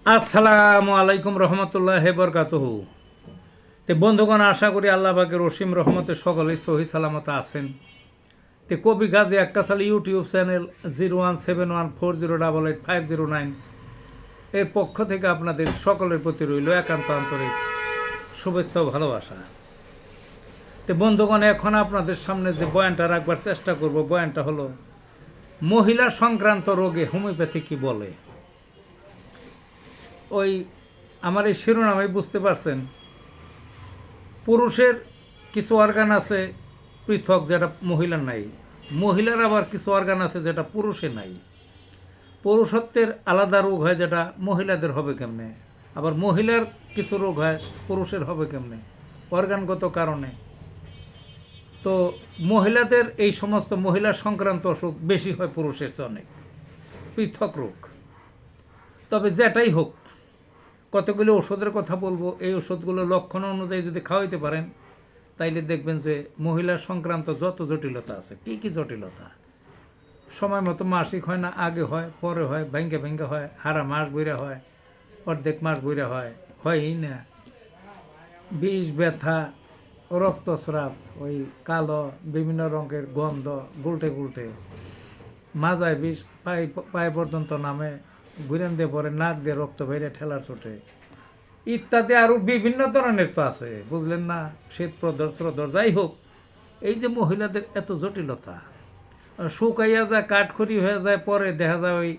আসসালামু আলাইকুম রহমতুল্লাহ বরকাতুহু। তে বন্ধুগণ, আশা করি আল্লাহ পাকের অসীম রহমতে সকলেই সহি সালামত আছেন। তে কবি গাজী আক্কাস আলী ইউটিউব চ্যানেল 017140885009 এর পক্ষ থেকে আপনাদের সকলের প্রতি রইল একান্ত আন্তরিক শুভেচ্ছা ও ভালোবাসা। তে বন্ধুগণ, এখন আপনাদের সামনে যে বয়ানটা রাখবার চেষ্টা করব, বয়ানটা হলো মহিলা সংক্রান্ত রোগে হোমিওপ্যাথি কী বলে। ওই আমার এই শিরোনামে বুঝতে পারছেন, পুরুষের কিছু অর্গান আছে পৃথক যেটা মহিলার নাই, মহিলার আবার কিছু অর্গান আছে যেটা পুরুষের নাই। পুরুষত্বের আলাদা রোগ হয় যেটা মহিলাদের হবে কেমনে, আবার মহিলার কিছু রোগ হয় পুরুষের হবে কেমনে, অর্গানগত কারণে। তো মহিলাদের এই সমস্ত মহিলা সংক্রান্ত অসুখ বেশি হয় পুরুষের চেয়ে অনেক, পৃথক রোগ। তবে যেটাই হোক, কতগুলো ওষুধের কথা বলবো। এই ওষুধগুলো লক্ষণ অনুযায়ী যদি খাওয়াইতে পারেন তাইলে দেখবেন যে মহিলা সংক্রান্ত যত জটিলতা আছে, কী কী জটিলতা, সময় মতো মাসিক হয় না, আগে হয় পরে হয়, ভেঙ্গে ভেঙ্গে হয়, হারা মাস বইরা হয়, অর্ধেক মাস বইরা হয়, হয়ই না, বিষ, ব্যথা, রক্তস্রাব, ওই কালো বিভিন্ন রঙের গন্ধ, গুলটে গুলটে, মাজায় বিষ, পায়ে পর্যন্ত নামে, ঘুরেন দিয়ে পরে নাক দিয়ে রক্ত বেরিয়ে ঠেলার চোটে ইত্যাদি আরও বিভিন্ন ধরনের তো আছে, বুঝলেন না, শীত প্রদর শ্রদর। যাই হোক, এই যে মহিলাদের এত জটিলতা, শুকাইয়া যায়, কাঠখড়ি হয়ে যায়, পরে দেখা যায় ওই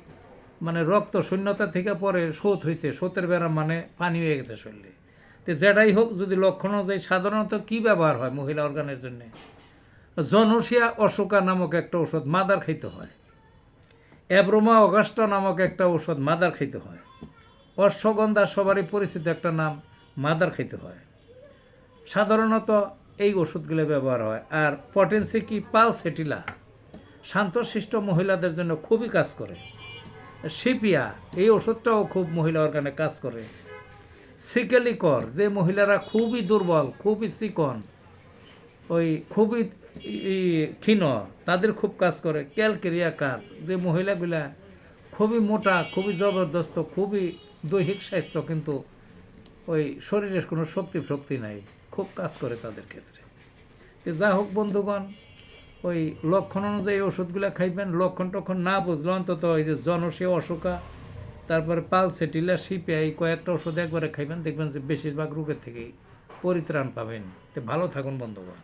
মানে রক্ত শূন্যতা থেকে পরে শোথ হয়েছে, শোথের বেড়া মানে পানি হয়ে গেছে শরীরে। তো যেটাই হোক, যদি লক্ষণ অনুযায়ী সাধারণত কী ব্যবহার হয় মহিলা অর্গানের জন্য, জনসিয়া অশোকা নামক একটা ওষুধ মাদার খাইতে হয়, অ্যাব্রোমা অগাস্টা নামক একটা ওষুধ মাদার খাইতে হয়, অশ্বগন্ধা সবারই পরিচিত একটা নাম, মাদার খাইতে হয়। সাধারণত এই ওষুধগুলো ব্যবহার হয়। আর পটেন্সি কি পালসেটিলা শান্তশিষ্ট মহিলাদের জন্য খুবই কাজ করে। সিপিয়া এই ওষুধটাও খুব মহিলা অর্গানে কাজ করে। সিকেলিকর, যে মহিলারা খুবই দুর্বল, খুবই চিকন, ওই খুবই ক্ষীণ, তাদের খুব কাজ করে। ক্যালকেরিয়াকার, যে মহিলাগুলা খুবই মোটা, খুবই জবরদস্ত, খুবই দৈহিক স্বাস্থ্য, কিন্তু ওই শরীরের কোনো শক্তি নাই, খুব কাজ করে তাদের ক্ষেত্রে। যা হোক বন্ধুগণ, ওই লক্ষণ অনুযায়ী ওষুধগুলো খাইবেন। লক্ষণ টক্ষণ না বুঝলে অন্তত ওই যে জনসে অশোকা, তারপরে পালসেটিলা, সিপিআই, এই কয়েকটা ওষুধ একবারে খাইবেন, দেখবেন যে বেশিরভাগ রোগের থেকেই পরিত্রাণ পাবেন। তো ভালো থাকুন বন্ধুগণ।